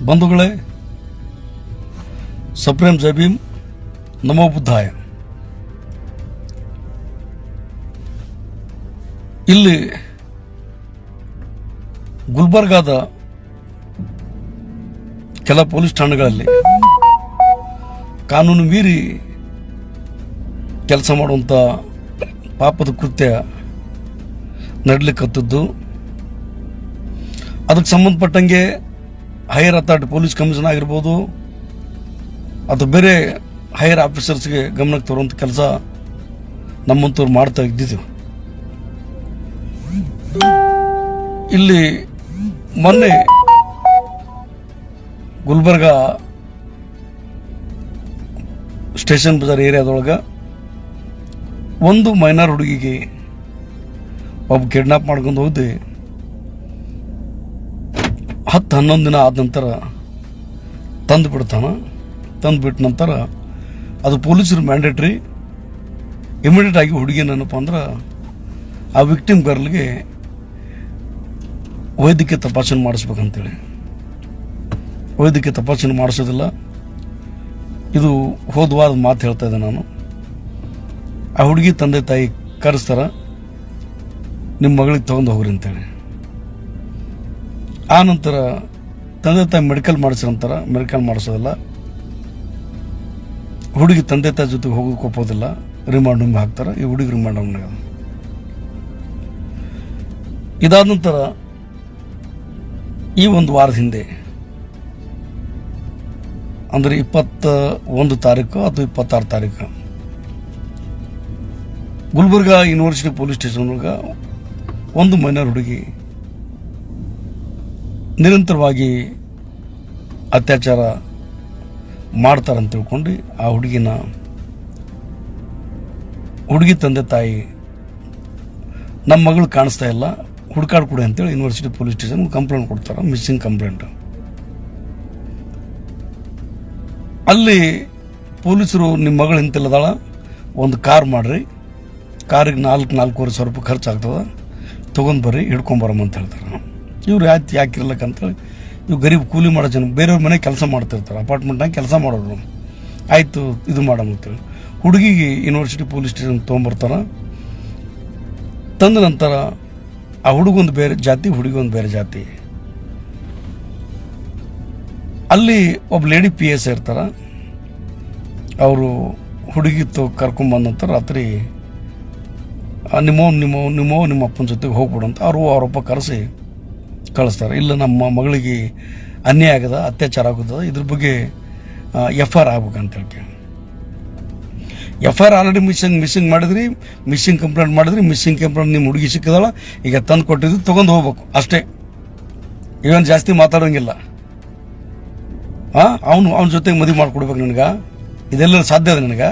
ಬಂಧುಗಳೇ, ಸಪ್ರೇಂ ಜೈ ಭೀಮ್, ನಮೋ ಬುದ್ಧಾಯ. ಇಲ್ಲಿ ಗುಲ್ಬರ್ಗಾದ ಕೆಲ ಪೊಲೀಸ್ ಠಾಣೆಗಳಲ್ಲಿ ಕಾನೂನು ಮೀರಿ ಕೆಲಸ ಮಾಡುವಂಥ ಪಾಪದ ಕೃತ್ಯ ನಡಲಿಕ್ಕತ್ತಿದ್ದು, ಅದಕ್ಕೆ ಸಂಬಂಧಪಟ್ಟಂಗೆ ಹೈಯರ್ ಅಥಾರಿಟಿ ಪೊಲೀಸ್ ಕಮಿಷನ್ ಆಗಿರ್ಬೋದು ಅಥವಾ ಬೇರೆ ಹೈಯರ್ ಆಫೀಸರ್ಸ್ಗೆ ಗಮನಕ್ಕೆ ತರುವಂಥ ಕೆಲಸ ನಮ್ಮಂತವ್ರು ಮಾಡ್ತಾ ಇದ್ದಿದ್ದೀವಿ. ಇಲ್ಲಿ ಮೊನ್ನೆ ಗುಲ್ಬರ್ಗಾ ಸ್ಟೇಷನ್ ಬಜಾರ್ ಏರಿಯಾದೊಳಗೆ ಒಂದು ಮೈನರ್ ಹುಡುಗಿಗೆ ಒಬ್ಬ ಕಿಡ್ನಾಪ್ ಮಾಡ್ಕೊಂಡು ಹೋಗಿ 10-11 ದಿನ ಆದ ನಂತರ ತಂದು ಬಿಟ್ಟ ನಂತರ ಅದು ಪೊಲೀಸರು ಮ್ಯಾಂಡೇಟ್ರಿ ಇಮಿಡಿಯೇಟ್ ಆಗಿ ಹುಡುಗಿನೇನಪ್ಪ ಅಂದ್ರೆ ಆ ವಿಕ್ಟಿಮ್ ಗರ್ಲ್ಗೆ ವೈದ್ಯಕೀಯ ತಪಾಸಣೆ ಮಾಡಿಸ್ಬೇಕಂತೇಳಿ. ವೈದ್ಯಕೀಯ ತಪಾಸಣೆ ಮಾಡಿಸೋದಿಲ್ಲ. ಇದು ಹೋದವಾದ ಮಾತು ಹೇಳ್ತಾ ಇದ್ದೆ ನಾನು. ಆ ಹುಡುಗಿ ತಂದೆ ತಾಯಿ ಕರೆಸ್ತಾರ, ನಿಮ್ಮ ಮಗಳಿಗೆ ತಗೊಂಡು ಹೋಗ್ರಿ ಅಂತೇಳಿ. ಆ ನಂತರ ತಂದೆ ತಾಯಿ ಮೆಡಿಕಲ್ ಮಾಡಿಸ್ರಂತಾರ. ಮೆಡಿಕಲ್ ಮಾಡಿಸೋದಿಲ್ಲ. ಹುಡುಗಿ ತಂದೆ ತಾಯಿ ಜೊತೆಗೆ ಹೋಗೋದಕ್ಕೆ ಒಪ್ಪೋದಿಲ್ಲ. ರಿಮಾಂಡ್ ರೂಮ್ ಹಾಕ್ತಾರೆ. ಈ ಹುಡುಗಿ ರಿಮಾಂಡ್ ರೂಮ್ನಾಗ. ಇದಾದ ನಂತರ ಈ ಒಂದು ವಾರದ ಹಿಂದೆ ಅಂದರೆ 21 ತಾರೀಕು ಅಥವಾ 26 ತಾರೀಕು ಗುಲ್ಬರ್ಗಾ ಯೂನಿವರ್ಸಿಟಿ ಪೊಲೀಸ್ ಸ್ಟೇಷನ್ ಒಳಗೆ ಒಂದು ಮೈನರ್ ಹುಡುಗಿ ನಿರಂತರವಾಗಿ ಅತ್ಯಾಚಾರ ಮಾಡ್ತಾರಂತ ತಿಳ್ಕೊಂಡು ಆ ಹುಡುಗಿ ತಂದೆ ತಾಯಿ ನಮ್ಮ ಮಗಳು ಕಾಣಿಸ್ತಾ ಇಲ್ಲ, ಹುಡುಕಾಡ್ ಕೊಡಿ ಅಂತೇಳಿ ಯೂನಿವರ್ಸಿಟಿ ಪೊಲೀಸ್ ಸ್ಟೇಷನ್ ಕಂಪ್ಲೇಂಟ್ ಕೊಡ್ತಾರೆ, ಮಿಸ್ಸಿಂಗ್ ಕಂಪ್ಲೇಂಟ್. ಅಲ್ಲಿ ಪೊಲೀಸರು ನಿಮ್ಮ ಮಗಳು ಇಂತಿಲ್ಲದಾಳ, ಒಂದು ಕಾರ್ ಮಾಡ್ರಿ, ಕಾರಿಗೆ 4,500 ರೂಪಾಯಿ ಖರ್ಚಾಗ್ತದೆ, ತೊಗೊಂಡು ಬರ್ರಿ, ಹಿಡ್ಕೊಂಬರಮ್ಮ ಅಂತ ಹೇಳ್ತಾರೆ. ಇವ್ರು ಯಾಕಿರ್ಲಕ್ಕಂತೇಳಿ ಇವು ಗರೀಬ್ ಕೂಲಿ ಮಾಡೋ ಜನ ಬೇರೆಯವ್ರ ಮನೆ ಕೆಲಸ ಮಾಡ್ತಿರ್ತಾರೆ, ಅಪಾರ್ಟ್ಮೆಂಟ್ನಾಗ ಕೆಲಸ ಮಾಡೋರು. ಆಯಿತು ಇದು ಮಾಡಮ್ಮ ಅಂತೇಳಿ ಹುಡುಗಿಗೆ ಯೂನಿವರ್ಸಿಟಿ ಪೊಲೀಸ್ ಸ್ಟೇಷನ್ ತೊಗೊಂಬರ್ತಾರೆ. ತಂದ ನಂತರ ಆ ಹುಡುಗೊಂದು ಬೇರೆ ಜಾತಿ, ಹುಡುಗಿ ಒಂದು ಬೇರೆ ಜಾತಿ. ಅಲ್ಲಿ ಒಬ್ಬ ಲೇಡಿ PS ಇರ್ತಾರ. ಅವರು ಹುಡುಗಿ ಕರ್ಕೊಂಬಂದ ನಂತರ ರಾತ್ರಿ ನಿಮ್ಮ ಅಪ್ಪನ ಜೊತೆಗೆ ಹೋಗ್ಬಿಡಂತ ಅವರಪ್ಪ ಕರೆಸಿ ಕಳಿಸ್ತಾರೆ. ಇಲ್ಲ, ನಮ್ಮ ಮಗಳಿಗೆ ಅನ್ಯಾಯ ಆಗದ, ಅತ್ಯಾಚಾರ ಆಗುತ್ತದೆ, ಇದ್ರ ಬಗ್ಗೆ FIR ಆಗ್ಬೇಕಂತ ಹೇಳಿ. FIR ಆಲ್ರೆಡಿ ಮಿಸ್ಸಿಂಗ್ ಮಾಡಿದ್ರಿ, ಮಿಸ್ಸಿಂಗ್ ಕಂಪ್ಲೇಂಟ್ ಮಾಡಿದ್ರಿ, ಮಿಸ್ಸಿಂಗ್ ಕಂಪ್ಲೇಂಟ್ ನಿಮ್ಮ ಹುಡುಗಿ ಸಿಕ್ಕಿದಾಳ, ಈಗ ತಂದು ಕೊಟ್ಟಿದ್ದು ತೊಗೊಂಡು ಹೋಗ್ಬೇಕು ಅಷ್ಟೇ. ಇವನ್ ಜಾಸ್ತಿ ಮಾತಾಡೋಂಗಿಲ್ಲ. ಅವನ ಜೊತೆಗೆ ಮದುವೆ ಮಾಡಿಕೊಡ್ಬೇಕು ನನಗೆ, ಇದೆಲ್ಲ ಸಾಧ್ಯ ಅದ ನನಗೆ,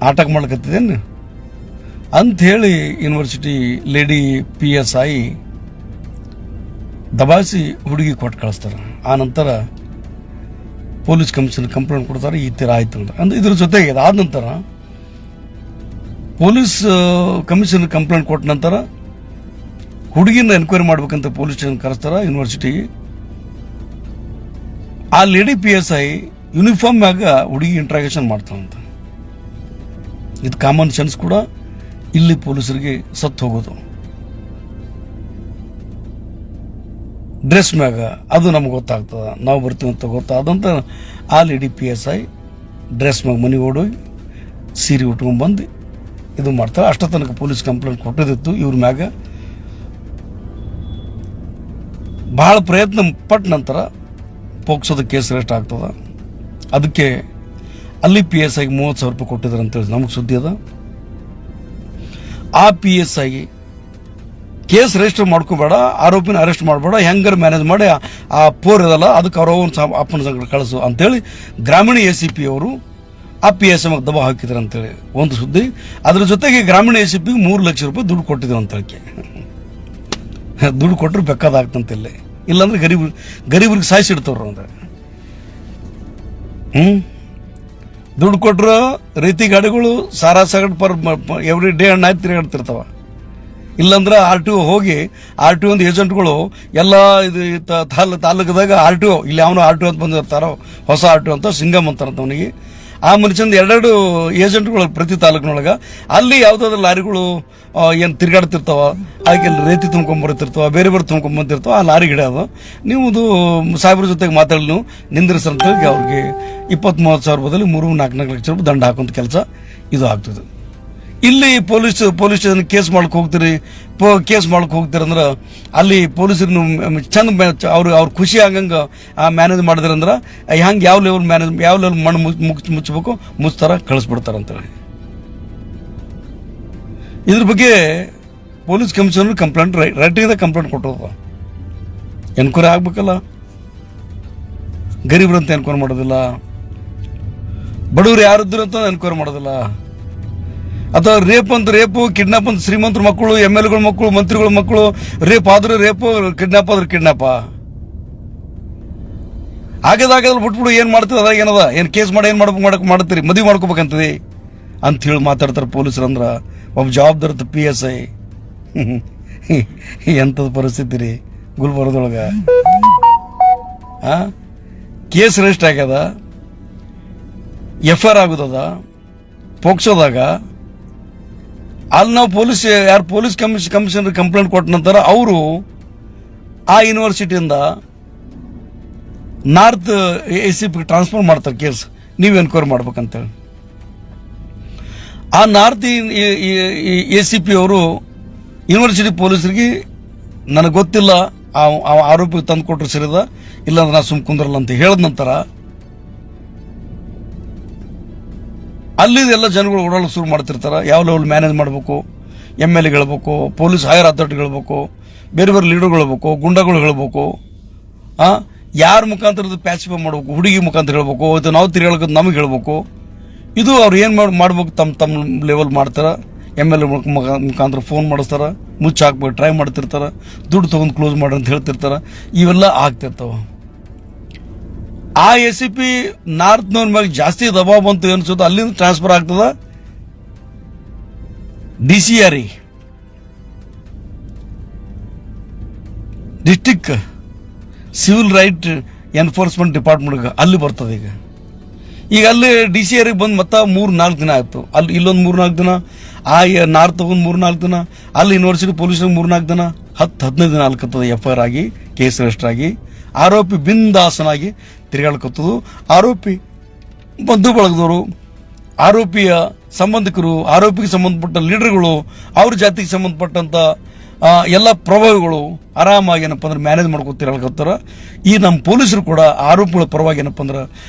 ಆಟಕ್ಕೆ ಮಾಡ್ಕತ್ತಿದ್ದೇನು ಅಂಥೇಳಿ ಯೂನಿವರ್ಸಿಟಿ ಲೇಡಿ PSI ದಬಾಯಿಸಿ ಹುಡುಗಿ ಕೊಟ್ಟು ಕಳಿಸ್ತಾರೆ. ಆ ನಂತರ ಪೊಲೀಸ್ ಕಮಿಷನ್ ಕಂಪ್ಲೇಂಟ್ ಕೊಡ್ತಾರೆ, ಈ ಥರ ಆಯ್ತು ಅಂದ್ರೆ ಇದ್ರ ಜೊತೆಗೆ ಆದ ನಂತರ ಪೊಲೀಸ್ ಕಮಿಷನ್ ಕಂಪ್ಲೇಂಟ್ ಕೊಟ್ಟ ನಂತರ ಹುಡುಗಿನ ಎನ್ಕ್ವೈರಿ ಮಾಡ್ಬೇಕಂತ ಪೊಲೀಸ್ ಸ್ಟೇಷನ್ ಕರೆಸ್ತಾರೆ ಯೂನಿವರ್ಸಿಟಿಗೆ. ಆ ಲೇಡಿ PSI ಯೂನಿಫಾರ್ಮ್ ಮ್ಯಾಗ ಹುಡುಗಿ ಇಂಟ್ರಾಗೇಷನ್ ಮಾಡ್ತಾವಂತ. ಇದು ಕಾಮನ್ ಸೆನ್ಸ್ ಕೂಡ ಇಲ್ಲಿ ಪೊಲೀಸರಿಗೆ ಸತ್ತು ಹೋಗೋದು. ಡ್ರೆಸ್ ಮ್ಯಾಗ ಅದು ನಮ್ಗೆ ಗೊತ್ತಾಗ್ತದ, ನಾವು ಬರ್ತೀವಿ ಅಂತ ಗೊತ್ತಾದಂತ ಆ ಲೇಡಿ PSI ಡ್ರೆಸ್ ಮ್ಯಾಗ ಮನೆಗೆ ಓಡೋಗಿ ಸೀರೆ ಉಟ್ಕೊಂಡ್ಬಂದು ಇದು ಮಾಡ್ತಾರೆ. ಅಷ್ಟ ತನಕ ಪೊಲೀಸ್ ಕಂಪ್ಲೇಂಟ್ ಕೊಟ್ಟಿದ್ದಿತ್ತು ಇವ್ರ ಮ್ಯಾಗ. ಬಹಳ ಪ್ರಯತ್ನ ಪಟ್ಟ ನಂತರ ಪೋಕ್ಸೋದ ಕೇಸ್ ರಿಜಿಸ್ಟರ್ ಆಗ್ತದ. ಅದಕ್ಕೆ ಅಲ್ಲಿ PSIಗೆ 30,000 ರೂಪಾಯಿ ಕೊಟ್ಟಿದ್ದಾರೆ ಅಂತೇಳಿ ನಮಗೆ ಸುದ್ದಿ ಅದ. ಆ PSI ಕೇಸ್ ರಿಜಿಸ್ಟರ್ ಮಾಡ್ಕೋಬೇಡ, ಆರೋಪಿನ ಅರೆಸ್ಟ್ ಮಾಡಬೇಡ, ಹೆಂಗಾರ ಮ್ಯಾನೇಜ್ ಮಾಡಿ ಆ ಪೋರ್ ಇದಲ್ಲ ಅದಕ್ಕೆ ಅವ್ರ ಅಪ್ಪನ ಸಂಗಡ ಕಳಿಸು ಅಂತೇಳಿ ಗ್ರಾಮೀಣ ACP ಅವರು ಆ PSI ಮ್ಯಾಗ ದಬಾ ಹಾಕಿದ್ರು ಅಂತೇಳಿ ಒಂದು ಸುದ್ದಿ. ಅದ್ರ ಜೊತೆಗೆ ಗ್ರಾಮೀಣ ACPಗೆ 3 ಲಕ್ಷ ರೂಪಾಯಿ ದುಡ್ಡು ಕೊಟ್ಟಿದ್ರು ಅಂತೇಳಿ. ದುಡ್ಡು ಕೊಟ್ಟರು ಬೇಕಾದಾಗ್ತಂತಿಲ್ಲ, ಇಲ್ಲಾಂದ್ರೆ ಗರೀಬ್ರಿಗೆ ಸಾಯಿಸಿಡ್ತವ್ರು ಅಂದ್ರೆ. ದುಡ್ಡು ಕೊಟ್ಟರು ರೀತಿ ಗಾಡಿಗಳು ಸಾರಾ ಸಗಡ್ ಎವ್ರಿ ಡೇ ಅಣ್ಣ ಆಯ್ತು ತಿರುಗಾಡ್ತಿರ್ತಾವ. ಇಲ್ಲಾಂದ್ರೆ RTO ಹೋಗಿ RTO ಒಂದು ಏಜೆಂಟ್ಗಳು ಎಲ್ಲ ಇದು ತಾಲೂಕದಾಗ RTO ಇಲ್ಲಿ ಅವನು RTO ಅಂತ ಬಂದಿರ್ತಾರೋ ಹೊಸ RTO ಅಂತ ಸಿಂಗಮ್ ಅಂತಾರಂತ ಅವನಿಗೆ. ಆ ಮನುಷ್ಯಂದು ಎರಡೆರಡು ಏಜೆಂಟ್ಗಳು ಪ್ರತಿ ತಾಲೂಕಿನೊಳಗೆ ಅಲ್ಲಿ ಯಾವುದಾದ್ರು ಲಾರಿಗಳು ಏನು ತಿರ್ಗಾಡ್ತಿರ್ತಾವ, ಹಾಗೆ ರೇತಿ ತುಂಬ್ಕೊಂಬರ್ತಿರ್ತಾವ, ಬೇರೆ ತುಂಬ್ಕೊಂಬಂದಿರ್ತಾವ, ಆ ಲಾರಿ ಹಿಡಿಯೋದು ನೀವು ಸಾಹೇಬ್ರ ಜೊತೆಗೆ ಮಾತಾಡಲು ನೀವು ನಿಂದ್ರಿಸಂತ ಹೇಳಿ ಅವ್ರಿಗೆ 20-30 ಸಾವಿರ ಬದಲು 3-4 ಲಕ್ಷ ರೂಪಾಯಿ ದಂಡ ಹಾಕುವಂಥ ಕೆಲಸ ಇದು ಆಗ್ತದೆ. ಇಲ್ಲಿ ಪೊಲೀಸ್ ಸ್ಟೇಷನ್ ಕೇಸ್ ಮಾಡಕ್ಕೆ ಹೋಗ್ತೀರಿ, ಕೇಸ್ ಮಾಡಕ್ಕೆ ಹೋಗ್ತೀರಂದ್ರೆ ಅಲ್ಲಿ ಪೊಲೀಸರು ಚಂದ ಅವ್ರ ಖುಷಿ ಆಗಂಗೆ ಮ್ಯಾನೇಜ್ ಮಾಡಿದ್ರಂದ್ರೆ ಹಂಗೆ ಯಾವ ಲೆವೆಲ್ ಮಣ್ಣು ಮುಚ್ಚಬೇಕು ಮುಚ್ತಾರ ಕಳಿಸ್ಬಿಡ್ತಾರಂತೇಳಿ. ಇದ್ರ ಬಗ್ಗೆ police commissioner complaint writing complaint ಕೊಟ್ಟದ. ಎನ್ಕ್ವೈರಿ ಆಗ್ಬೇಕಲ್ಲ, ಗರೀಬ್ರಂತ ಎನ್ಕ್ವೈರಿ ಮಾಡೋದಿಲ್ಲ, ಬಡವರು ಯಾರಿದ್ರು ಅಂತ ಎನ್ಕ್ವೈರಿ ಮಾಡೋದಿಲ್ಲ. ಅಥವಾ ರೇಪು ಕಿಡ್ನಾಪ್ ಅಂತ ಶ್ರೀಮಂತರ ಮಕ್ಕಳು, MLAಗಳ ಮಕ್ಕಳು, ಮಂತ್ರಿಗಳ ಮಕ್ಕಳು ರೇಪ್ ಆದ್ರೆ ರೇಪು, ಕಿಡ್ನಾಪ್ ಆದ್ರೆ ಕಿಡ್ನಾಪ. ಆಗದಾಗದಲ್ಲಿ ಬಿಟ್ಬಿಡು ಏನ್ ಮಾಡ್ತದೆ ಅದಾಗ ಏನದ ಏನ್ ಕೇಸ್ ಮಾಡಿ ಏನ್ ಮಾಡ್ತೀರಿ, ಮದುವೆ ಮಾಡ್ಕೋಬೇಕಂತದೆ ಅಂತ ಹೇಳಿ ಮಾತಾಡ್ತಾರೆ ಪೊಲೀಸರು. ಅಂದ್ರ ಒಬ್ಬ ಜವಾಬ್ದಾರ PSI ಎಂಥದ್ದು ಪರಿಸ್ಥಿತಿ ರೀ ಗುಲ್ಬರ್ಗದೊಳಗ. ಕೇಸ್ ರಿಜಿಸ್ಟರ್ ಆಗ್ಯದ, FIR ಆಗುದದ ಪೋಕ್ಸೋದಾಗ. ಅಲ್ಲಿ ನಾವು ಪೊಲೀಸ್ ಕಮಿಷನರ್ ಕಂಪ್ಲೇಂಟ್ ಕೊಟ್ಟ ನಂತರ ಅವರು ಆ ಯೂನಿವರ್ಸಿಟಿಯಿಂದ ನಾರ್ತ್ ACP ಟ್ರಾನ್ಸ್ಫರ್ ಮಾಡ್ತಾರೆ ಕೇಸ್, ನೀವು ಎನ್ಕ್ವೈರಿ ಮಾಡ್ಬೇಕಂತೇಳಿ. ಆ ನಾರ್ತ್ ACP ಅವರು ಯೂನಿವರ್ಸಿಟಿ ಪೊಲೀಸರಿಗೆ ನನಗೆ ಗೊತ್ತಿಲ್ಲ ಆರೋಪಿ ತಂದು ಕೊಟ್ಟರು ಸರಿದ, ಇಲ್ಲಾಂದ್ರೆ ನಾ ಸುಮ್ ಕುಂದ್ರಲ್ಲ ಅಂತ ಹೇಳಿದ ನಂತರ ಅಲ್ಲಿದೆಲ್ಲ ಜನಗಳು ಓಡಾಡಲು ಶುರು ಮಾಡ್ತಿರ್ತಾರೆ. ಯಾವ ಲೆವೆಲ್ ಮ್ಯಾನೇಜ್ ಮಾಡಬೇಕು, MLA ಹೇಳ್ಬೇಕು, ಪೊಲೀಸ್ ಹೈಯರ್ ಅಥಾರಿಟಿ ಹೇಳ್ಬೇಕು, ಬೇರೆ ಬೇರೆ ಲೀಡರ್ಗಳು ಹೇಳ್ಬೇಕು, ಗುಂಡಗಳು ಹೇಳ್ಬೇಕು, ಯಾರ ಮುಖಾಂತರ ಪ್ಯಾಚಿಫೈ ಮಾಡ್ಬೇಕು, ಹುಡುಗಿ ಮುಖಾಂತರ ಹೇಳ್ಬೇಕು, ಇದು ನಾವು ತಿರುಗಾಡೋದು ನಮಗೆ ಹೇಳ್ಬೇಕು. ಇದು ಅವ್ರು ಏನು ಮಾಡ್ಬೇಕು ತಮ್ಮ ಲೆವೆಲ್ ಮಾಡ್ತಾರ. MLA ಮುಖಾಂತರ ಫೋನ್ ಮಾಡಿಸ್ತಾರ, ಮುಚ್ಚ ಹಾಕ್ಬೇಕು ಟ್ರೈ ಮಾಡ್ತಿರ್ತಾರ, ದುಡ್ಡು ತೊಗೊಂಡು ಕ್ಲೋಸ್ ಮಾಡಿ ಅಂತ ಹೇಳ್ತಿರ್ತಾರ. ಇವೆಲ್ಲ ಆಗ್ತಿರ್ತಾವ. ಆ ACP ನಾರ್ತ್ನವ್ರ ಮ್ಯಾಗ ಜಾಸ್ತಿ ದಬಾವ್ ಬಂತು ಅನ್ಸುತ್ತೆ, ಅಲ್ಲಿಂದ ಟ್ರಾನ್ಸ್ಫರ್ ಆಗ್ತದ DCRE district civil right enforcement department ಅಲ್ಲಿ ಬರ್ತದೆ. ಈಗ ಅಲ್ಲಿ DCRE ಬಂದು ಮತ್ತೆ 3-4 ದಿನ ಆಯ್ತು. ಅಲ್ಲಿ ಇಲ್ಲೊಂದು 3-4 ದಿನ, ಆ ನಾರ್ತ್ ಒಂದು 3-4 ದಿನ, ಅಲ್ಲಿ ಯೂನಿವರ್ಸಿಟಿ ಪೊಲೀಸ್ 3-4 ದಿನ, 10-15 ದಿನ ಅಲ್ಕತ್ತದ FIR ಆಗಿ, ಕೇಸ್ ರಿಜಿಸ್ಟರ್ ಆಗಿ, ಆರೋಪಿ ಬಿಂದಾಸನಾಗಿ ತಿರುಗಾಡ್ಕತ್ತದು. ಆರೋಪಿ ಬಂಧು ಬಳಗದವರು, ಆರೋಪಿಯ ಸಂಬಂಧಿಕರು, ಆರೋಪಿಗೆ ಸಂಬಂಧಪಟ್ಟ ಲೀಡರ್ಗಳು, ಅವ್ರ ಜಾತಿಗೆ ಸಂಬಂಧಪಟ್ಟಂತ ಎಲ್ಲ ಪ್ರಭಾವಿಗಳು ಆರಾಮಾಗಿ ಏನಪ್ಪ ಅಂದ್ರೆ ಮ್ಯಾನೇಜ್ ಮಾಡ್ಕೊತ ತಿರುಗಾಡ್ಕತ್ತಾರ. ಈ ನಮ್ಮ ಪೊಲೀಸರು ಕೂಡ ಆರೋಪಿಗಳ ಪರವಾಗಿ ಏನಪ್ಪ ಅಂದ್ರೆ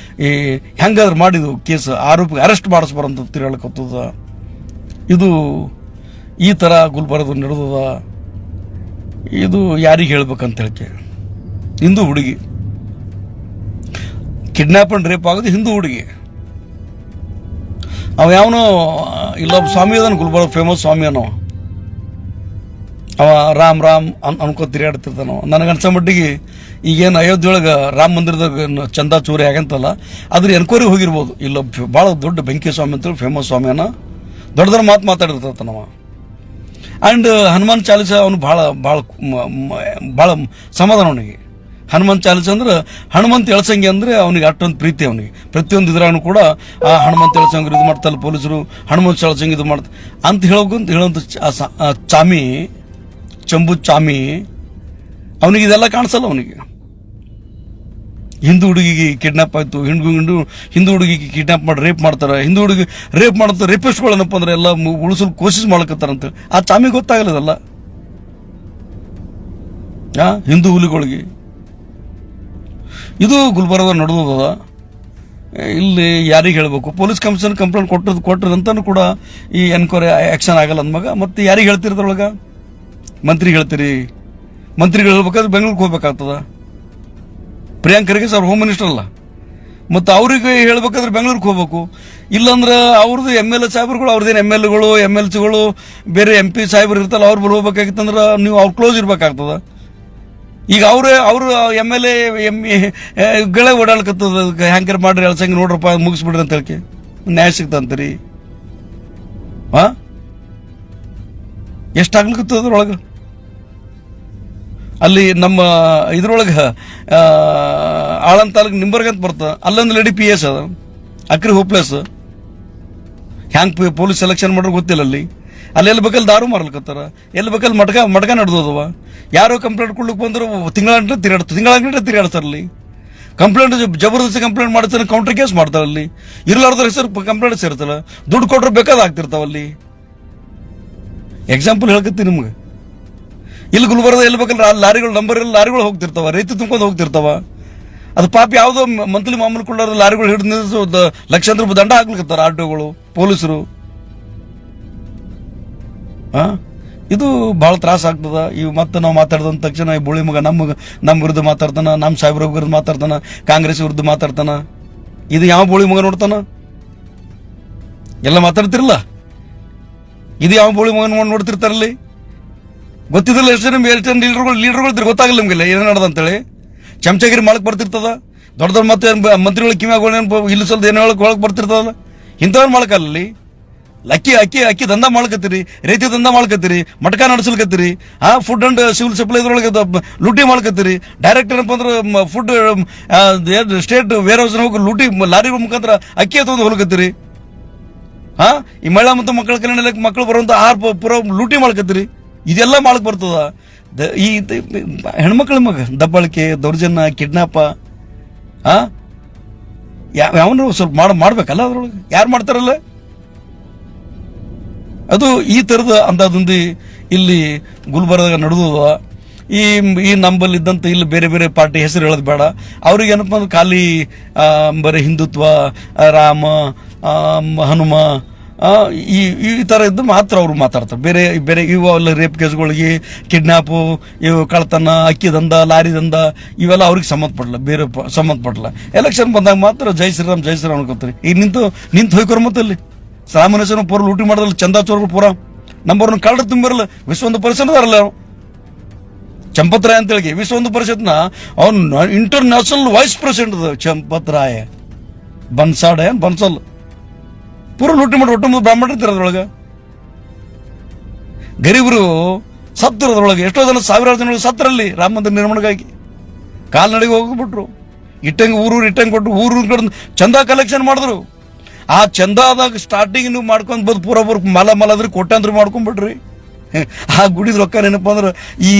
ಈ ಹೆಂಗಾದ್ರೂ ಮಾಡಿದ್ವು ಕೇಸ್ ಆರೋಪಿಗೆ ಅರೆಸ್ಟ್ ಮಾಡಿಸ್ಬಾರಂತ ತಿರುಗಾಡ್ಕತ್ತದ. ಇದು ಈ ಥರ ಗುಲ್ಬರ್ಗ ನಡೆದದ. ಇದು ಯಾರಿಗೆ ಹೇಳ್ಬೇಕಂತ ಹೇಳಕ್ಕೆ, ಹಿಂದೂ ಹುಡುಗಿ ಕಿಡ್ನಾಪ್ ಅಂಡ್ ರೇಪ್ ಆಗೋದು ಹಿಂದೂ ಹುಡುಗಿ. ಅವ ಯಾವನೋ ಇಲ್ಲೊಬ್ಬ ಸ್ವಾಮಿ ಅದಾನ ಗುಲ್ಬರ್ಗ, ಫೇಮಸ್ ಸ್ವಾಮಿ ಅನ್ನೋ, ಅವ ರಾಮ್ ಅನ್ಕೋ ತಿರುಗಾಡ್ತಿರ್ತಾನೋ. ನನಗನ್ಸೋ ಮಟ್ಟಿಗೆ ಈಗೇನು ಅಯೋಧ್ಯೆಯೊಳಗೆ ರಾಮ ಮಂದಿರದಾಗ ಚಂದ ಚೂರಿ ಆಗಂತಲ್ಲ, ಅದ್ರ ಎನ್ಕ್ವೈರಿ ಹೋಗಿರ್ಬೋದು. ಇಲ್ಲೊಬ್ಬ ಭಾಳ ದೊಡ್ಡ ಬೆಂಕಿ ಸ್ವಾಮಿ ಅಂತೇಳಿ ಫೇಮಸ್ ಸ್ವಾಮಿ ಅನ್ನೋ ದೊಡ್ಡ ಮಾತಾಡಿರ್ತಾನವ. ಆ್ಯಂಡ್ ಹನುಮಾನ್ ಚಾಲಿಸ ಅವನು ಭಾಳ ಭಾಳ ಭಾಳ ಸಮಾಧಾನ ಅವನಿಗೆ. ಹನುಮಂತ ಚಾಲಿಸ ಅಂದ್ರೆ ಹನುಮಂತ ಎಳ್ಸಂಗಿ ಅಂದ್ರೆ ಅವನಿಗೆ ಅಷ್ಟೊಂದು ಪ್ರೀತಿ. ಅವನಿಗೆ ಪ್ರತಿಯೊಂದು ಇದ್ರಾಗೂ ಕೂಡ ಆ ಹನುಮಂತ ಎಳ್ಸಂಗಿ ಇದು ಮಾಡ್ತಾರೆ ಪೊಲೀಸರು, ಹನುಮಂತ ಚಾಲಿಸಂಗಿ ಇದು ಮಾಡ್ತಾರೆ ಅಂತ ಹೇಳೋಂತ ಚಾಮಿ ಚಂಬು ಚಾಮಿ ಅವನಿಗೆ ಇದೆಲ್ಲ ಕಾಣಿಸಲ್ಲ. ಅವನಿಗೆ ಹಿಂದೂ ಹುಡುಗಿಗೆ ಕಿಡ್ನಾಪ್ ಆಯ್ತು, ಹಿಂದೂ ಹುಡುಗಿಗೆ ಕಿಡ್ನಾಪ್ ಮಾಡಿ ರೇಪ್ ಮಾಡ್ತಾರೆ, ಹಿಂದೂ ಹುಡುಗಿ ರೇಪ್ ಮಾಡಂತ ರೇಪಿಸ್ಟ್ಗಳೇನಪ್ಪ ಅಂದ್ರೆ ಎಲ್ಲ ಉಳಿಸಲು ಕೋಶಿಸ್ ಮಾಡ್ಕತ್ತಾರಂತ ಆ ಚಾಮಿಗೆ ಗೊತ್ತಾಗಲ್ಲದಲ್ಲ. ಹಿಂದೂ ಹುಲಿಗಳಿಗೆ ಇದು ಗುಲ್ಬರ್ಗ ನಡೆದದ. ಇಲ್ಲಿ ಯಾರಿಗೆ ಹೇಳಬೇಕು, ಪೊಲೀಸ್ ಕಮಿಷನರ್ ಕಂಪ್ಲೇಂಟ್ ಕೊಟ್ಟದಂತನೂ ಕೂಡ ಈ ಎನ್ಕ್ವೈರಿ ಆಕ್ಷನ್ ಆಗಲ್ಲ ಅಂದ್ಮಾಗ ಮತ್ತೆ ಯಾರಿಗೆ ಹೇಳ್ತಿರದ್ರೊಳಗ? ಮಂತ್ರಿಗೆ ಹೇಳ್ತೀರಿ. ಮಂತ್ರಿಗಳು ಹೇಳ್ಬೇಕಾದ್ರೆ ಬೆಂಗಳೂರಿಗೆ ಹೋಗ್ಬೇಕಾಗ್ತದ. Priyank Kharge sir home minister ಅಲ್ಲ, ಮತ್ತು ಅವ್ರಿಗೆ ಹೇಳ್ಬೇಕಾದ್ರೆ ಬೆಂಗಳೂರಿಗೆ ಹೋಗ್ಬೇಕು. ಇಲ್ಲಾಂದ್ರೆ ಅವ್ರದ್ದು MLA ಸಾಹೇಬ್ರುಗಳು, ಅವ್ರದ್ದೇನು MLAಗಳು MLCಗಳು ಬೇರೆ MP ಸಾಹೇಬ್ರು ಇರ್ತಲ್ಲ, ಅವ್ರು ಹೋಗ್ಬೇಕಾಗಿತ್ತಂದ್ರೆ ನೀವು ಅವ್ರು ಕ್ಲೋಸ್ ಇರ್ಬೇಕಾಗ್ತದ. ಈಗ ಅವರು MLA ಗಳೇ ಓಡಾಡ್ಕತ್ತದ, ಹ್ಯಾಂಕರ್ ಮಾಡ್ರಿ ಎಳ್ಸಂಗೆ ನೋಡ್ರಪ್ಪ ಮುಗಿಸ್ಬಿಡ್ರಿ ಅಂತ ಹೇಳಿ ನ್ಯಾಯ ಸಿಗ್ತಂತೀರಿ. ಎಷ್ಟಾಗ್ಲಿಕ್ಕತ್ತದ ಅದ್ರೊಳಗೆ? ಅಲ್ಲಿ ನಮ್ಮ ಇದ್ರೊಳಗೆ ಆಳಂದ ತಾಲೂಕು ನಿಂಬರ್ಗ ಅಂತ ಬರ್ತದೆ, ಅಲ್ಲೊಂದು ಲೇಡಿ PS ಅದ, ಅಕ್ರಿ ಹೋಪ್ಲೆಸ್. ಹ್ಯಾಂಗೆ ಪೊಲೀಸ್ ಸೆಲೆಕ್ಷನ್ ಮಾಡೋರು ಗೊತ್ತಿಲ್ಲ ಅಲ್ಲಿ. ಎಲ್ಲಿ ಬೇಕಲ್ಲಿ ದಾರು ಮಾರ್ಲಿಕತ್ತಾರ, ಎಲ್ಲಿ ಬೇಕಲ್ಲಿ ಮಟ್ಕ ನಡೆದೋದವ. ಯಾರೋ ಕಂಪ್ಲೇಂಟ್ ಕೊಡ್ಲಿಕ್ಕೆ ಬಂದ್ರು ತಿಂಗಳಾಂಗಂಟ್ಲೆ ತಿರುಗಾಡ್ತಾರೆ ಅಲ್ಲಿ. ಕಂಪ್ಲೇಂಟ್ ಜಬರ್ದಸ್ತಿ ಕಂಪ್ಲೇಂಟ್ ಮಾಡ್ತಾರೆ, ಕೌಂಟರ್ ಕೇಸ್ ಮಾಡ್ತಾರೆ ಅಲ್ಲಿ. ಇರ್ಲಾರ್ದ್ರ ಹೆಸರು ಕಂಪ್ಲೇಂಟ್ ಸೇರ್ತಲ್ಲ, ದುಡ್ಡು ಕೊಟ್ರೆ ಬೇಕಾದ ಆಗ್ತಿರ್ತಾವಲ್ಲಿ. ಎಕ್ಸಾಂಪಲ್ ಹೇಳ್ಕತ್ತೀನಿ ನಿಮ್ಗೆ. ಇಲ್ಲಿ ಗುಲ್ಬರ್ಗ ಎಲ್ಲಿ ಬೇಕಲ್ಲ ಲಾರಿಗಳು ನಂಬರ್ ಇಲ್ಲ, ಲಾರಿಗಳು ಹೋಗ್ತಿರ್ತಾವ, ರೈತ ತುಂಬ್ಕೊಂಡು ಹೋಗ್ತಿರ್ತಾವ. ಅದು ಪಾಪ ಯಾವುದೋ ಮಂತ್ಲಿ ಮಾಮೂಲು ಕೊಳ್ಳಾರ ಲಾರಿಗಳು ಹಿಡಿದು ನಿಲ್ಲಿಸು ಲಕ್ಷಾಂತರ ರೂಪಾಯಿ ದಂಡ ಹಾಕ್ಲಿಕ್ಕತ್ತಾರ ಆಟೋಗಳು, ಪೊಲೀಸರು. ಇದು ಭಾಳ ತ್ರಾಸ ಆಗ್ತದ. ಇವು ಮತ್ತೆ ನಾವು ಮಾತಾಡ್ದ ತಕ್ಷಣ ಈ ಬೋಳಿ ಮಗ ನಮ್ಮ ವಿರುದ್ಧ ಮಾತಾಡ್ತಾನ, ನಮ್ಮ ಸಾಹೇಬ್ರ ವಿರುದ್ಧ ಮಾತಾಡ್ತಾನ, ಕಾಂಗ್ರೆಸ್ ವಿರುದ್ಧ ಮಾತಾಡ್ತಾನ. ಇದು ಯಾವ ಬೋಳಿ ಮಗ ನೋಡ್ತಾನ? ಎಲ್ಲ ಮಾತಾಡ್ತಿರಲ್ಲ, ಇದು ಯಾವ ಬೋಳಿ ಮಗ ನೋಡ್ತಿರ್ತಾರಲ್ಲಿ? ಗೊತ್ತಿದ್ರಲ್ಲ ಎಷ್ಟು ಜನ ಲೀಡರ್ಗಳು ಗೊತ್ತಾಗಲ್ಲ ನಿಮ್ಗೆಲ್ಲ ಏನು ನಡೆದ ಅಂತೇಳಿ. ಚಮಚಗಿರಿ ಮಾಡಕ್ ಬರ್ತಿರ್ತದ, ದೊಡ್ಡ ದೊಡ್ಡ ಮತ್ತೆ ಮಂತ್ರಿಗಳ ಕಿವಿಯಾಗ ಇಲ್ಲಿ ಸ್ವಲ್ಪ ಏನೋ ಒಳಗೆ ಬರ್ತಿರ್ತದಲ್ಲ, ಇಂಥವ್ರು ಮಾಡಕಲ್ಲಿ. ಅಕ್ಕಿ ದಂಧ ಮಾಡ್ಕತ್ತೀರಿ, ರೈತ ದಂಧ ಮಾಡ್ಕತ್ತೀರಿ, ಮಟ್ಕ ನಡೆಸಲ್ಕತ್ತೀರಿ. ಫುಡ್ ಅಂಡ್ ಸಿವಿಲ್ ಸಪ್ಲೈ ಇದ್ರೊಳಗೆ ಲೂಟಿ ಮಾಡ್ಕತ್ತೀರಿ. ಡೈರೆಕ್ಟ್ ಏನಪ್ಪ ಅಂದ್ರೆ ಫುಡ್ ಸ್ಟೇಟ್ ವೇರ್ ಹೌಸ್ ಹೋಗಿ ಲೂಟಿ ಲಾರಿಗಳ ಮುಖಾಂತರ ಅಕ್ಕಿ ತಗೊಂಡು ಹೊಲಕತ್ತೀರಿ. ಈ ಮಹಿಳಾ ಮತ್ತು ಮಕ್ಕಳ ಕಲ್ಯಾಣ ಮಕ್ಕಳು ಬರುವಂತ ಆಹಾರ ಪೂರ ಲೂಟಿ ಮಾಡ್ಕತ್ತೀರಿ. ಇದೆಲ್ಲ ಮಾಡಕ್ ಬರ್ತದ. ಈ ಹೆಣ್ಮಕ್ಳ ಮಗ ದಬ್ಬಾಳಿಕೆ, ದೌರ್ಜನ್ಯ, ಕಿಡ್ನಾಪ ಯಾವನು ಸ್ವಲ್ಪ ಮಾಡ್ಬೇಕಲ್ಲ ಅದ್ರೊಳಗೆ. ಯಾರು ಮಾಡ್ತಾರಲ್ಲ ಅದು ಈ ಥರದ ಅಂಥದ್ದೊಂದು ಇಲ್ಲಿ ಗುಲ್ಬರ್ಗ ನಡೆದದ. ಈ ನಂಬಲ್ಲಿದ್ದಂಥ ಇಲ್ಲಿ ಬೇರೆ ಬೇರೆ ಪಾರ್ಟಿ ಹೆಸರು ಹೇಳೋದು ಬೇಡ. ಅವ್ರಿಗೆ ಏನಪ್ಪ ಅಂದ್ರೆ ಖಾಲಿ ಬರೀ ಹಿಂದುತ್ವ, ರಾಮ, ಹನುಮ ಈ ಥರ ಇದ್ದು ಮಾತ್ರ ಅವ್ರು ಮಾತಾಡ್ತಾರೆ. ಬೇರೆ ಬೇರೆ ಇವೆಲ್ಲ ರೇಪ್ ಕೇಸ್ಗಳಿಗೆ, ಕಿಡ್ನಾಪು, ಇವು ಕಳ್ತನ, ಅಕ್ಕಿ ದಂಧ, ಲಾರಿ ದಂಧ ಇವೆಲ್ಲ ಅವ್ರಿಗೆ ಸಂಬಂಧಪಡಲ್ಲ, ಬೇರೆ ಸಂಬಂಧಪಡಲ್ಲ. ಎಲೆಕ್ಷನ್ ಬಂದಾಗ ಮಾತ್ರ ಜೈ ಶ್ರೀರಾಮ್ ಅನ್ಕೋತಾರೆ. ಈಗ ನಿಂತು ಹೋಯ್ಕೋರು ಮತ್ತೆ ಅಲ್ಲಿ ಸಾಮಾನ್ಯ ಪೂರ ಲೂಟಿ ಮಾಡೋದ್ರಲ್ಲಿ ಚಂದಾ ಚೋರ್ಗಳು ಪೂರ ನಂಬರ್ 1 ಕಳ್ಳರು ತುಂಬಿರಲ್ಲ. ವಿಶ್ವ ಹಿಂದೂ ಪರಿಷತ್ ಅದಾರಲ್ಲ ಚಂಪತ್ ರಾಯ್ ಅಂತೇಳಿ, ವಿಶ್ವ ಹಿಂದೂ ಪರಿಷತ್ನ ಅವ್ನು international vice president Champat Rai Bansal ಪೂರ ಲೂಟಿ ಮಾಡಿ ಒಟ್ಟು ಬ್ರಾಹ್ಮಣ ಇರ್ತಾರೆ ಅದ್ರೊಳಗೆ. ಗರೀಬರು ಸತ್ತಿರೋದ್ರೊಳಗೆ ಎಷ್ಟೋ ಜನ, ಸಾವಿರಾರು ಜನ ಸತ್ತರಲ್ಲಿ ರಾಮ ಮಂದಿರ ನಿರ್ಮಾಣಕ್ಕಾಗಿ ಕಾಲ್ನಡಿಗೆ ಹೋಗ್ಬಿಟ್ರು. ಇಟ್ಟಂಗೆ ಕೊಟ್ಟು ಊರು ಕಡೆ ಚಂದಾ ಕಲೆಕ್ಷನ್ ಮಾಡಿದ್ರು. ಆ ಚಂದಾದಾಗ ಸ್ಟಾರ್ಟಿಂಗ್ ನೀವು ಮಾಡ್ಕೊಂಡ್ ಬಂದು ಪೂರ ಮಲ ಅಂದ್ರೆ ಕೊಟ್ಟಂದ್ರೆ ಮಾಡ್ಕೊಂಡ್ಬಿಡ್ರಿ. ಆ ಗುಡಿದ ರೊಕ್ಕ ಏನಪ್ಪ ಅಂದ್ರೆ ಈ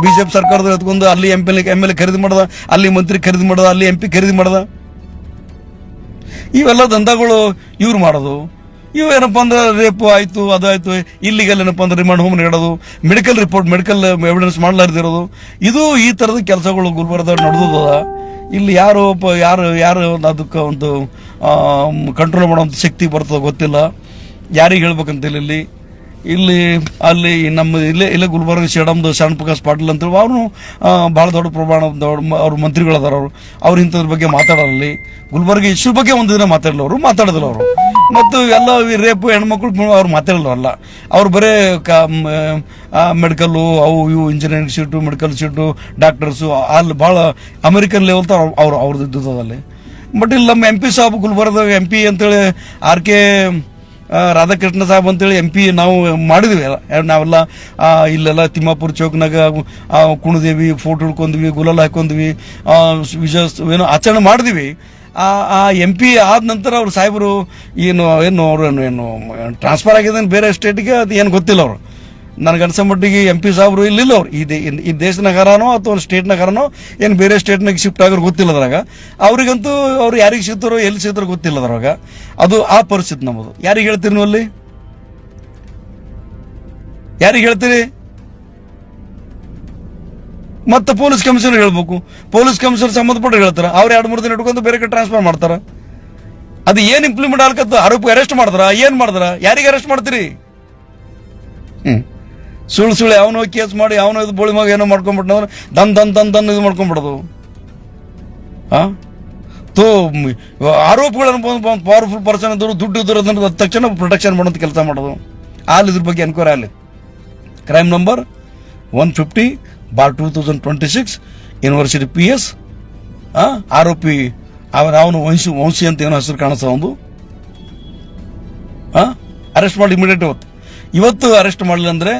ಬಿಜೆಪಿ ಸರ್ಕಾರದ ಎತ್ಕೊಂಡು ಅಲ್ಲಿ MLA ಖರೀದಿ ಮಾಡ್ದ, ಅಲ್ಲಿ ಮಂತ್ರಿ ಖರೀದಿ ಮಾಡ್ದ, ಅಲ್ಲಿ MP ಖರೀದಿ ಮಾಡ್ದ. ಇವೆಲ್ಲ ದಂಧಗಳು ಇವ್ರು ಮಾಡೋದು. ಇವು ಏನಪ್ಪ ಅಂದ್ರೆ ರೇಪು ಆಯ್ತು, ಅದಾಯ್ತು, ಇಲ್ಲಿಗೆಲ್ಲ ಏನಪ್ಪ ಅಂದ್ರೆ ರಿಮಾಂಡ್ ಹೋಮ್ ನೀಡೋದು, ಮೆಡಿಕಲ್ ಎವಿಡೆನ್ಸ್ ಮಾಡಲಾರ್ದಿರೋದು. ಇದು ಈ ಥರದ ಕೆಲಸಗಳು ಗುಲ್ಬರ್ಗದಾಗ ನಡೆದದ. ಇಲ್ಲಿ ಯಾರು ಅದಕ್ಕೆ ಒಂದು ಕಂಟ್ರೋಲ್ ಮಾಡೋಂಥ ಶಕ್ತಿ ಬರ್ತದೆ ಗೊತ್ತಿಲ್ಲ. ಯಾರಿಗೆ ಹೇಳ್ಬೇಕಂತಿಲ್ಲ. ಇಲ್ಲಿ ಅಲ್ಲಿ ನಮ್ಮ ಇಲ್ಲೇ ಗುಲ್ಬರ್ಗ ಸೇಡಮ್ದು ಶರಣ ಪ್ರಕಾಶ್ ಪಾಟೀಲ್ ಅಂತೇಳಿ ಅವ್ರು ಭಾಳ ದೊಡ್ಡ ಪ್ರಮಾಣದ ಅವ್ರ ಮಂತ್ರಿಗಳದಾರ. ಅವ್ರು ಇಂಥದ್ರ ಬಗ್ಗೆ ಮಾತಾಡಲ್ಲಿ. ಗುಲ್ಬರ್ಗ ಇಶ್ಯೂ ಬಗ್ಗೆ ಒಂದು ದಿನ ಮಾತಾಡಿದ್ರು ಅವರು. ಮತ್ತು ಎಲ್ಲ ರೇಪು ಹೆಣ್ಮಕ್ಳು ಅವ್ರು ಮಾತಾಡಲ್ಲ. ಅವ್ರು ಬರೇ ಮೆಡಿಕಲ್ಲು, ಅವು ಇವು engineering seat, medical seat, doctors ಅಲ್ಲಿ ಭಾಳ ಅಮೆರಿಕನ್ ಲೆವೆಲ್ ಅವ್ರದ್ದು ಇದ್ದದಲ್ಲಿ. ಬಟ್ ಇಲ್ಲಿ ನಮ್ಮ MP ಸಾಬ್ ಗುಲ್ಬರ್ಗದಾಗ MP ಅಂತೇಳಿ RK ರಾಧಾಕೃಷ್ಣ ಸಾಹೇಬ್ ಅಂತೇಳಿ MP ನಾವು ಮಾಡಿದ್ವಿ. ನಾವೆಲ್ಲ ಇಲ್ಲೆಲ್ಲ ತಿಮ್ಮಾಪುರ ಚೌಕ್ನಾಗ ಕುಣದೇವಿ, ಫೋಟೋ ಹಿಡ್ಕೊಂಡ್ವಿ, ಗುಲಾಲ್ ಹಾಕೊಂಡ್ವಿ, ಏನೋ ಆಚರಣೆ ಮಾಡಿದ್ವಿ. ಆ MP ಆದ ನಂತರ ಅವ್ರು ಸಾಹೇಬರು ಏನು ಟ್ರಾನ್ಸ್ಫರ್ ಆಗಿದೆ ಬೇರೆ ಸ್ಟೇಟ್ಗೆ, ಅದು ಏನು ಗೊತ್ತಿಲ್ಲ. ಅವರು ನನಗನ್ಸೋ ಮಟ್ಟಿಗೆ MP ಸಾಹೇಬರು ಇಲ್ಲಿಲ್ಲ. ಅವ್ರು ಈ ದೇಶನಾಗಾರನೋ ಅಥವಾ ಸ್ಟೇಟ್ನಾಗಾರನೋ ಏನು ಬೇರೆ ಸ್ಟೇಟ್ನಾಗ ಶಿಫ್ಟ್ ಆಗೋರು ಗೊತ್ತಿಲ್ಲ. ಅದ್ರಾಗ ಅವ್ರಿಗಂತೂ ಅವ್ರು ಯಾರಿಗೆ ಸಿಗ್ತಾರೋ ಎಲ್ಲಿ ಸಿಗ್ತಾರೋ ಗೊತ್ತಿಲ್ಲ. ಅದ್ರಾಗ ಅದು ಆ ಪರಿಸ್ಥಿತಿ ನಮ್ಮದು. ಯಾರಿಗೆ ಹೇಳ್ತೀರಿ ನೀವು ಅಲ್ಲಿ? ಯಾರಿಗೆ ಹೇಳ್ತೀರಿ? ಮತ್ತೆ ಪೊಲೀಸ್ ಕಮಿಷನರ್ ಹೇಳ್ಬೇಕು. ಪೊಲೀಸ್ ಕಮಿಷನರ್ ಸಂಬಂಧಪಟ್ಟ ಹೇಳ್ತಾರ. ಅವ್ರು 2-3 ದಿನ ಇಟ್ಕೊಂಡು ಬೇರೆ ಕಡೆ ಟ್ರಾನ್ಸ್ಫರ್ ಮಾಡ್ತಾರ. ಅದು ಏನು ಇಂಪ್ಲಿಮೆಂಟ್ ಆಗ್ಲತ್ತ? ಆರೋಪಿ ಅರೆಸ್ಟ್ ಮಾಡಿದ್ರ? ಏನ್ ಮಾಡಿದ್ರ? ಯಾರಿಗೆ ಅರೆಸ್ಟ್ ಮಾಡ್ತೀರಿ? ಸುಳ್ಳು ಯಾವನೋ ಕೇಸ್ ಮಾಡಿ ಯಾವನೋ ಇದು ಬೋಳಿ ಮಗ ಏನೋ ಮಾಡ್ಕೊಂಡ್ಬಿಟ್ನಂದ್ರೆ ದನ್ ಇದು ಮಾಡ್ಕೊಂಡ್ಬಿಡೋದು. ಆರೋಪಗಳನ್ನು ಪವರ್ಫುಲ್ ಪರ್ಸನ್ ಇದ್ರು, ದುಡ್ಡು ಇದ್ರು ತಕ್ಷಣ ಪ್ರೊಟೆಕ್ಷನ್ ಮಾಡೋಂಥ ಕೆಲಸ ಮಾಡೋದು. ಅಲ್ಲಿ ಇದ್ರ ಬಗ್ಗೆ ಎನ್ಕ್ವೈರಿ ಆಗಲಿ. ಕ್ರೈಮ್ ನಂಬರ್ 150/2026 ಯೂನಿವರ್ಸಿಟಿ PS ಆರೋಪಿ ಅವನು ವಂಶಿ ಅಂತ ಏನೋ ಹೆಸರು ಕಾಣಿಸ್ತಾ ಒಂದು ಅರೆಸ್ಟ್ ಮಾಡಿ ಇವತ್ತು ಅರೆಸ್ಟ್ ಮಾಡಲಿಲ್ಲ ಅಂದ್ರೆ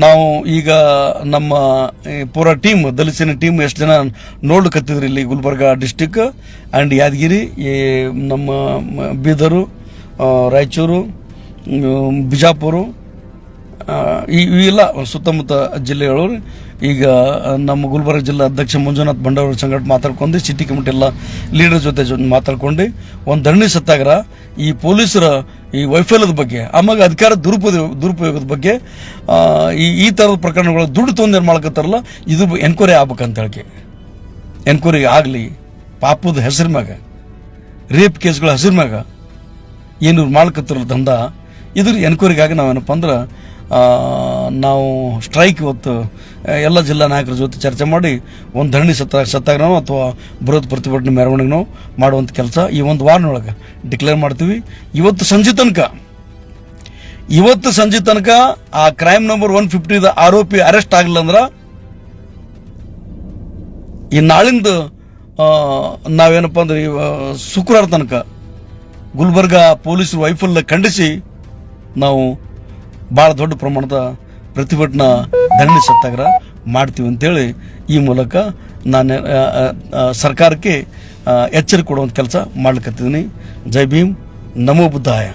ನಾವು ಈಗ ನಮ್ಮ ಪೂರಾ ಟೀಮ್ ದಲಿತ ಸೇನೆ ಟೀಮ್ ಎಷ್ಟು ಜನ ನೋಡ್ಲಿಕ್ಕತ್ತಿದ್ರಿ ಇಲ್ಲಿ ಗುಲ್ಬರ್ಗಾ ಡಿಸ್ಟಿಕ್ ಆ್ಯಂಡ್ ಯಾದಗಿರಿ, ನಮ್ಮ ಬೀದರು, ರಾಯಚೂರು, ಬಿಜಾಪುರ, ಇವೆಲ್ಲ ಸುತ್ತಮುತ್ತ ಜಿಲ್ಲೆಗಳು. ಈಗ ನಮ್ಮ ಗುಲ್ಬರ್ಗ ಜಿಲ್ಲಾ ಅಧ್ಯಕ್ಷ ಮಂಜುನಾಥ್ ಬಂಡಾವರ ಸಂಘಟ ಮಾತಾಡ್ಕೊಂಡು ಸಿಟಿ ಕಮಿಟಿ ಎಲ್ಲ ಲೀಡರ್ ಜೊತೆ ಮಾತಾಡ್ಕೊಂಡು ಒಂದು ಧರಣಿ ಸತ್ಯಾಗ್ರಹ ಈ ಪೊಲೀಸರ ಈ ವೈಫಲ್ಯದ ಬಗ್ಗೆ, ಆವಾಗ ಅಧಿಕಾರ ದುರುಪಯೋಗದ ಬಗ್ಗೆ, ಈ ಥರದ ಪ್ರಕರಣಗಳು ದುಡ್ಡು ತೊಂದರೆ ಮಾಡ್ಕೊತಾರಲ್ಲ, ಇದು ಎನ್ಕ್ವೈರಿ ಆಗ್ಬೇಕಂತ ಹೇಳಿ, ಎನ್ಕ್ವೈರಿ ಆಗಲಿ. ಪಾಪದ ಹೆಸರು ಮ್ಯಾಗ, ರೇಪ್ ಕೇಸ್ಗಳ ಹೆಸರು ಮ್ಯಾಗ ಏನು ಮಾಡ್ಕೊತಾರಲ್ಲ ದಂಧ, ಇದ್ರ ಎನ್ಕ್ವೈರಿಗಾಗಿ ನಾವೇನಪ್ಪ ಅಂದ್ರೆ ನಾವು ಸ್ಟ್ರೈಕ್ ಇವತ್ತು ಎಲ್ಲ ಜಿಲ್ಲಾ ನಾಯಕರ ಜೊತೆ ಚರ್ಚೆ ಮಾಡಿ ಒಂದು ಧರಣಿ ಸತ್ಯಾಗ್ರಹ ಅಥವಾ ಬೃಹತ್ ಪ್ರತಿಭಟನೆ ಮೆರವಣಿಗೆ ಮಾಡುವಂಥ ಕೆಲಸ ಈ ಒಂದು ವಾರನೊಳಗೆ ಡಿಕ್ಲೇರ್ ಮಾಡ್ತೀವಿ. ಇವತ್ತು ಸಂಜೆ ತನಕ ಆ ಕ್ರೈಮ್ ನಂಬರ್ 150 ಆರೋಪಿ ಅರೆಸ್ಟ್ ಆಗಲಿಲ್ಲ ಅಂದ್ರೆ ಈ ನಾಳಿಂದ ನಾವೇನಪ್ಪ ಅಂದ್ರೆ ಶುಕ್ರವಾರ ತನಕ ಗುಲ್ಬರ್ಗಾ ಪೊಲೀಸರು ವೈಫಲ್ಯ ಖಂಡಿಸಿ ನಾವು ಭಾಳ ದೊಡ್ಡ ಪ್ರಮಾಣದ ಪ್ರತಿಭಟನಾ ಧರಣಿ ಸತ್ಯಾಗ್ರಹ ಮಾಡ್ತೀವಿ ಅಂತೇಳಿ ಈ ಮೂಲಕ ನಾನು ಸರ್ಕಾರಕ್ಕೆ ಎಚ್ಚರಿಕೆ ಕೊಡುವಂಥ ಕೆಲಸ ಮಾಡ್ಲಿಕ್ಕತ್ತಿದ್ದೀನಿ. ಜೈ ಭೀಮ್, ನಮೋ ಬುದ್ಧಾಯ.